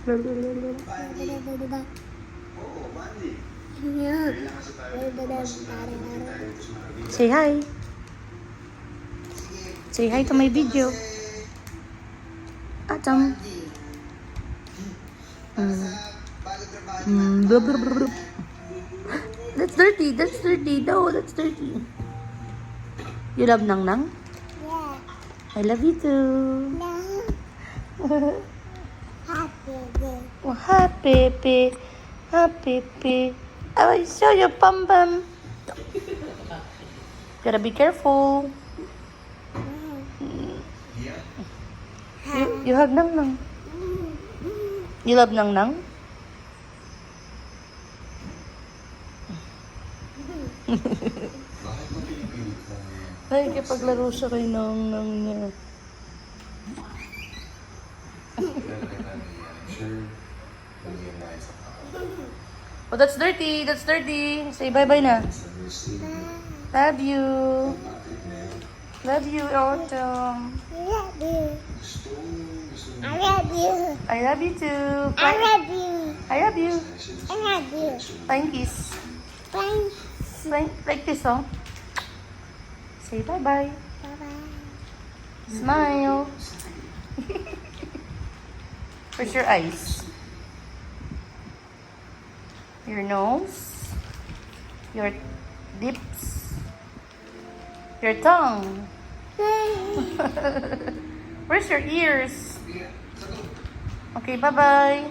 Say hi. Say hi to my video. Atom. That's dirty. That's dirty. No, that's dirty. You love Nang Nang? Yeah. I love you too. No. Happy day. Oh, hi, Pepe. Hi, Pepe. I will show you, Pum Pum. Gotta be careful. You hug Nang Nang. You love Nang Nang? Ay, kipaglaro siya kay Nang Nang niya. Oh, that's dirty. That's dirty. Say bye-bye na. Love you. Love you, Autumn. I love you. I love you. I love you too. I love you. I love you. I love you. Flying kiss. Thanks. Like this, oh. Say bye-bye. Bye-bye. Smile. Where's your eyes? Your nose. Your lips. Your tongue. Where's your ears? Okay, bye-bye.